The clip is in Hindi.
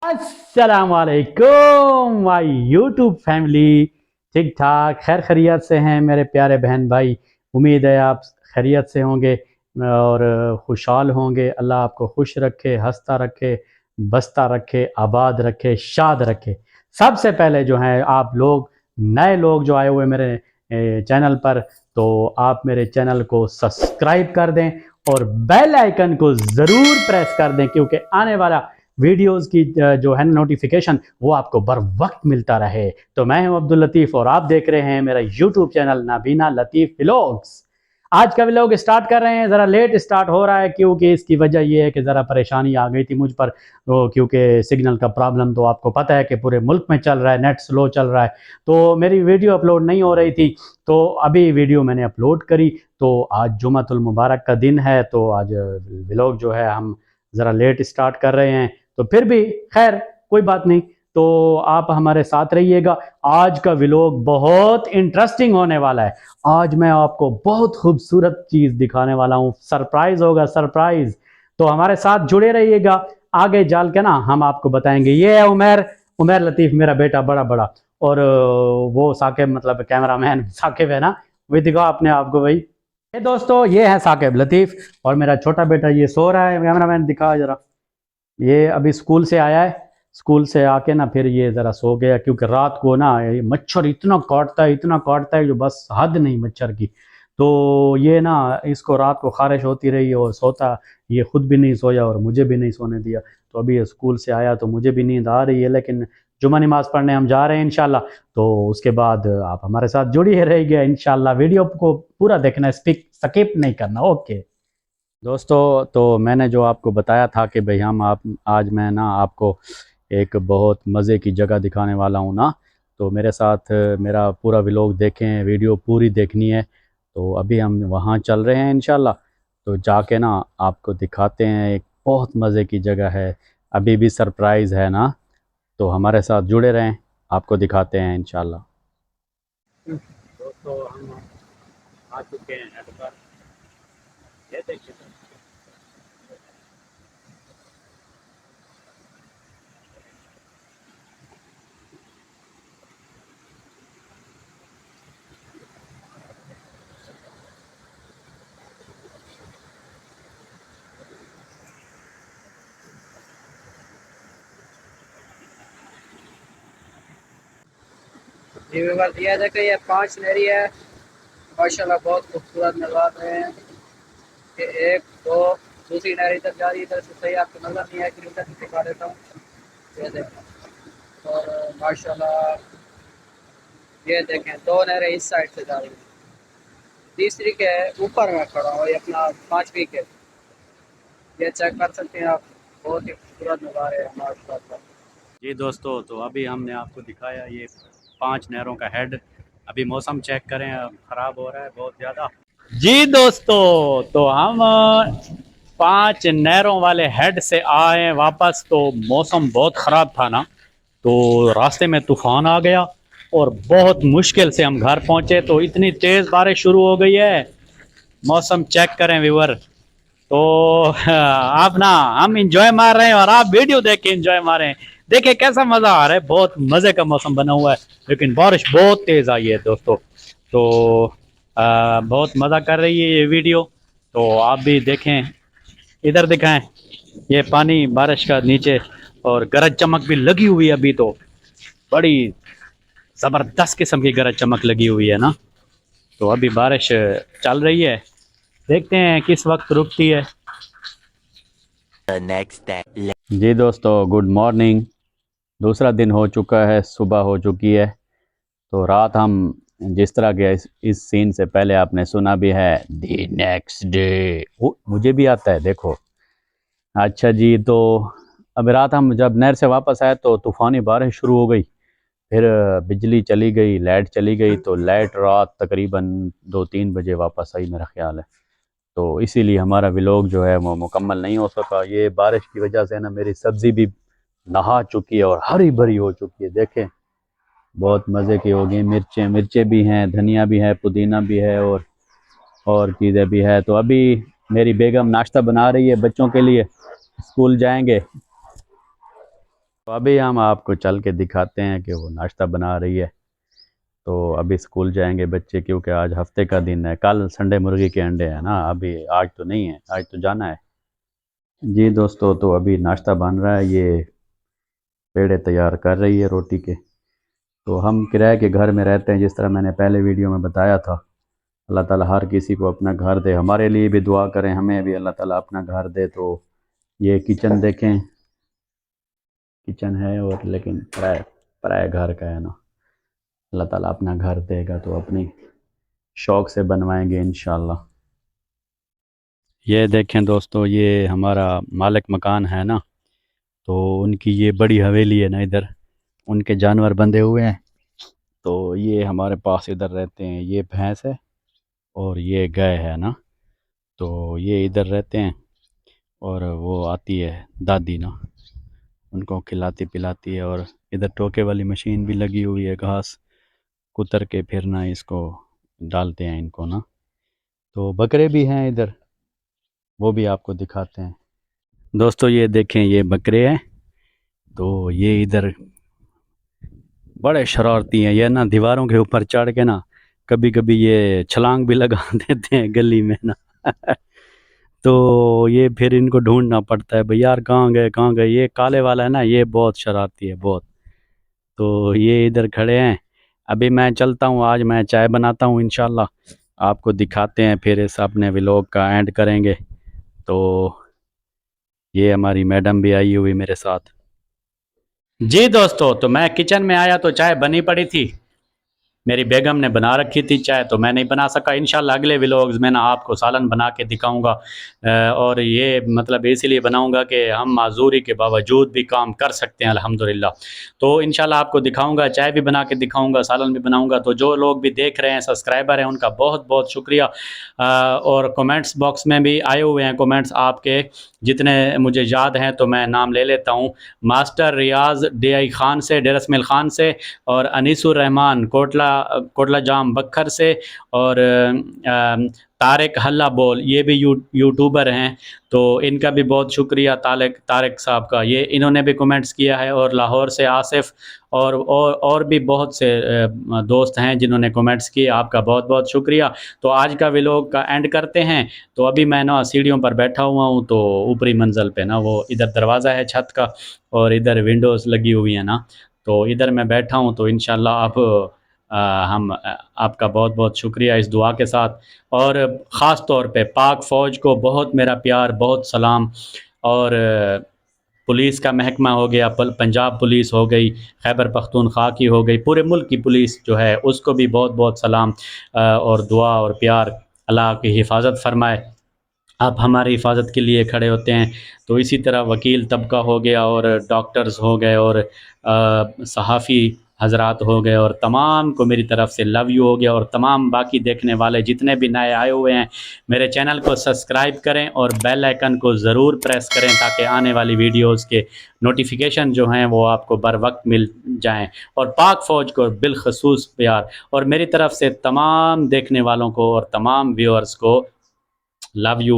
अस्सलामुअलैकुम माय यूट्यूब फैमिली। ठीक ठाक खैर खैरियत से हैं मेरे प्यारे बहन भाई। उम्मीद है आप खैरियत से होंगे और खुशहाल होंगे। अल्लाह आपको खुश रखे, हंसता रखे, बसता रखे, आबाद रखे, शाद रखे। सबसे पहले जो हैं आप लोग नए लोग जो आए हुए मेरे चैनल पर, तो आप मेरे चैनल को सब्सक्राइब कर दें और बेल आइकन को ज़रूर प्रेस कर दें, क्योंकि आने वाला वीडियोस की जो है नोटिफिकेशन वो आपको बर वक्त मिलता रहे। तो मैं हूं अब्दुल लतीफ़ और आप देख रहे हैं मेरा यूट्यूब चैनल नाबीना लतीफ़ व्लॉग्स। आज का व्लॉग स्टार्ट कर रहे हैं, ज़रा लेट स्टार्ट हो रहा है क्योंकि इसकी वजह ये है कि ज़रा परेशानी आ गई थी मुझ पर। तो क्योंकि सिग्नल का प्रॉब्लम तो आपको पता है कि पूरे मुल्क में चल रहा है, नेट स्लो चल रहा है, तो मेरी वीडियो अपलोड नहीं हो रही थी। तो अभी वीडियो मैंने अपलोड करी। तो आज जुमातुल मुबारक का दिन है, तो आज व्लॉग जो है हम ज़रा लेट स्टार्ट कर रहे हैं। तो फिर भी खैर कोई बात नहीं, तो आप हमारे साथ रहिएगा। आज का व्लॉग बहुत इंटरेस्टिंग होने वाला है। आज मैं आपको बहुत खूबसूरत चीज़ दिखाने वाला हूँ, सरप्राइज होगा, सरप्राइज। तो हमारे साथ जुड़े रहिएगा। आगे जाल के ना हम आपको बताएंगे। ये है उमेर, उमेर लतीफ़ मेरा बेटा बड़ा बड़ा, और वो साकिब मतलब कैमरामैन साकिब है ना, वही दिखाओ अपने आप को भाई। ये दोस्तों ये है साकिब लतीफ़, और मेरा छोटा बेटा ये सो रहा है। कैमरामैन दिखा जरा, ये अभी स्कूल से आया है। स्कूल से आके ना फिर ये ज़रा सो गया, क्योंकि रात को ना ये मच्छर इतना काटता है, इतना काटता है जो बस हद नहीं मच्छर की। तो ये ना इसको रात को खारिश होती रही और सोता, ये खुद भी नहीं सोया और मुझे भी नहीं सोने दिया। तो अभी ये स्कूल से आया तो मुझे भी नींद आ रही है, लेकिन जुमा नमाज पढ़ने हम जा रहे हैं इंशाल्लाह। तो उसके बाद आप हमारे साथ जुड़िए रहिए इंशाल्लाह। वीडियो को पूरा देखना, स्किप नहीं करना। ओके दोस्तों, तो मैंने जो आपको बताया था कि भाई हम आप आज मैं ना आपको एक बहुत मज़े की जगह दिखाने वाला हूँ ना। तो मेरे साथ मेरा पूरा व्लॉग देखें, वीडियो पूरी देखनी है। तो अभी हम वहाँ चल रहे हैं इंशाल्लाह। तो जाके ना आपको दिखाते हैं, एक बहुत मज़े की जगह है। अभी भी सरप्राइज़ है ना, तो हमारे साथ जुड़े रहें, आपको दिखाते हैं इंशाल्लाह। दोस्तों हम आ चुके हैं हेड पर, ये देखिए। जी व्यूअर्स, ये देखिए ये 5 नहरी है। माशाल्लाह बहुत खूबसूरत नज़ारा रहे हैं कि एक दो दूसरी नहर इधर जा रही है, इधर से सही आपको नज़र नहीं है कि इधर से दिखा देता हूँ। ये देखें, और माशाल्लाह ये देखें 2 नहरें इस साइड से जा रही हैं, तीसरी के ऊपर मैं खड़ा हूँ, ये अपना 5वीं के, ये चेक कर सकते हैं आप। बहुत ही खूबसूरत नज़ारे हैं माशाल्लाह। जी दोस्तों, तो अभी हमने आपको दिखाया ये 5 नहरों का हेड। अभी मौसम चेक करें, अब ख़राब हो रहा है बहुत ज़्यादा। जी दोस्तों, तो हम 5 नहरों वाले हेड से आए वापस। तो मौसम बहुत ख़राब था ना, तो रास्ते में तूफ़ान आ गया और बहुत मुश्किल से हम घर पहुँचे। तो इतनी तेज़ बारिश शुरू हो गई है, मौसम चेक करें व्यूअर। तो आप ना, हम इंजॉय मार रहे हैं और आप वीडियो देख के इंजॉय मार रहे हैं। देखिए कैसा मज़ा आ रहा है, बहुत मज़े का मौसम बना हुआ है, लेकिन बारिश बहुत तेज़ आई है दोस्तों। तो बहुत मज़ा कर रही है ये वीडियो। तो आप भी देखें, इधर दिखाएं ये पानी बारिश का नीचे, और गरज चमक भी लगी हुई है अभी तो, बड़ी ज़बरदस्त किस्म की गरज चमक लगी हुई है ना। तो अभी बारिश चल रही है, देखते हैं किस वक्त रुकती है। The next day. जी दोस्तों, गुड मॉर्निंग। दूसरा दिन हो चुका है, सुबह हो चुकी है। तो रात हम जिस तरह के इस सीन से पहले आपने सुना भी है, द नेक्स्ट डे। मुझे भी आता है देखो। अच्छा जी, तो अब रात हम जब नहर से वापस आए तो तूफ़ानी बारिश शुरू हो गई। फिर बिजली चली गई, लाइट चली गई। तो लाइट रात तकरीबन 2-3 बजे वापस आई मेरा ख्याल है। तो इसीलिए हमारा व्लॉग जो है वो मुकम्मल नहीं हो सका। ये बारिश की वजह से ना मेरी सब्ज़ी भी नहा चुकी है और हरी भरी हो चुकी है। देखें बहुत मज़े की हो गई। मिर्चें मिर्चें भी हैं, धनिया भी है, पुदीना भी है, और चीज़ें भी है। तो अभी मेरी बेगम नाश्ता बना रही है बच्चों के लिए, स्कूल जाएंगे। तो अभी हम आपको चल के दिखाते हैं कि वो नाश्ता बना रही है। तो अभी स्कूल जाएंगे बच्चे, क्योंकि आज हफ्ते का दिन है। कल संडे मुर्गी के अंडे हैं ना, अभी आज तो नहीं है, आज तो जाना है। जी दोस्तों, तो अभी नाश्ता बन रहा है, ये पेड़े तैयार कर रही है रोटी के। तो हम किराए के घर में रहते हैं, जिस तरह मैंने पहले वीडियो में बताया था। अल्लाह ताला हर किसी को अपना घर दे, हमारे लिए भी दुआ करें, हमें भी अल्लाह ताला अपना घर दे। तो ये किचन देखें, किचन है और लेकिन पराए पराए घर का है ना। अल्लाह ताला अपना घर देगा तो अपनी शौक़ से बनवाएंगे इंशाल्लाह। ये देखें दोस्तों, ये हमारा मालिक मकान है ना, तो उनकी ये बड़ी हवेली है ना, इधर उनके जानवर बंधे हुए हैं। तो ये हमारे पास इधर रहते हैं, ये भैंस है और ये गाय है ना। तो ये इधर रहते हैं और वो आती है दादी ना, उनको खिलाती पिलाती है। और इधर टोके वाली मशीन भी लगी हुई है, घास कुतर के फिर ना इसको डालते हैं इनको ना। तो बकरे भी हैं इधर, वो भी आपको दिखाते हैं। दोस्तों ये देखें, ये बकरे हैं। तो ये इधर बड़े शरारती हैं, ये ना दीवारों के ऊपर चढ़ के ना कभी कभी ये छलांग भी लगा देते हैं गली में ना। तो ये फिर इनको ढूंढना पड़ता है, भाई यार कहाँ गए कहाँ गए। ये काले वाला है ना, ये बहुत शरारती है बहुत। तो ये इधर खड़े हैं। अभी मैं चलता हूँ, आज मैं चाय बनाता हूँ इंशाल्लाह, आपको दिखाते हैं, फिर इस अपने व्लॉग का एंड करेंगे। तो ये हमारी मैडम भी आई हुई मेरे साथ। जी दोस्तों, तो मैं किचन में आया तो चाय बनी पड़ी थी, मेरी बेगम ने बना रखी थी चाय, तो मैं नहीं बना सका। इंशाल्लाह अगले व्लॉग्स में ना आपको सालन बना के दिखाऊंगा। और ये मतलब इसीलिए बनाऊंगा कि हम माजूरी के बावजूद भी काम कर सकते हैं अल्हम्दुलिल्लाह। तो इंशाल्लाह आपको दिखाऊंगा, चाय भी बना के दिखाऊंगा, सालन भी बनाऊंगा। तो जो लोग भी देख रहे हैं, सब्सक्राइबर हैं, उनका बहुत बहुत शुक्रिया। और कमेंट्स बॉक्स में भी आए हुए हैं कमेंट्स आपके, जितने मुझे याद हैं तो मैं नाम ले लेता हूँ। मास्टर रियाज DI खान से, डेरसमिल खान से, और अनीसुर रहमान कोटला जाम बखर से, और तारिक हल्ला बोल, ये भी यूट्यूबर हैं। तो इनका भी बहुत शुक्रिया, तारिक साहब का, ये इन्होंने भी कमेंट्स किया है। और लाहौर से आसिफ, और भी बहुत से दोस्त हैं जिन्होंने कमेंट्स किए, आपका बहुत बहुत शुक्रिया। तो आज का व्लॉग का एंड करते हैं। तो अभी मैं ना सीढ़ियों पर बैठा हुआ हूँ, तो ऊपरी मंजिल पे ना वो इधर दरवाज़ा है छत का, और इधर विंडोज़ लगी हुई हैं ना, तो इधर मैं बैठा हूँ। तो इंशाल्लाह आप हम आपका बहुत बहुत शुक्रिया इस दुआ के साथ। और ख़ास तौर पे पाक फ़ौज को बहुत मेरा प्यार, बहुत सलाम। और पुलिस का महकमा हो गया, पंजाब पुलिस हो गई, खैबर पख्तूनख्वा की हो गई, पूरे मुल्क की पुलिस जो है उसको भी बहुत बहुत सलाम और दुआ और प्यार। अल्लाह की हिफाजत फरमाए, आप हमारी हिफाजत के लिए खड़े होते हैं। तो इसी तरह वकील तबका हो गया, और डॉक्टर्स हो गए, और सहाफ़ी हजरात हो गए, और तमाम को मेरी तरफ़ से लव यू हो गया। और तमाम बाकी देखने वाले जितने भी नए आए हुए हैं, मेरे चैनल को सब्सक्राइब करें और बेल आइकन को ज़रूर प्रेस करें, ताकि आने वाली वीडियोस के नोटिफिकेशन जो हैं वो आपको बर वक्त मिल जाएं। और पाक फ़ौज को बिलखसूस प्यार, और मेरी तरफ़ से तमाम देखने वालों को और तमाम व्यूअर्स को लव यू।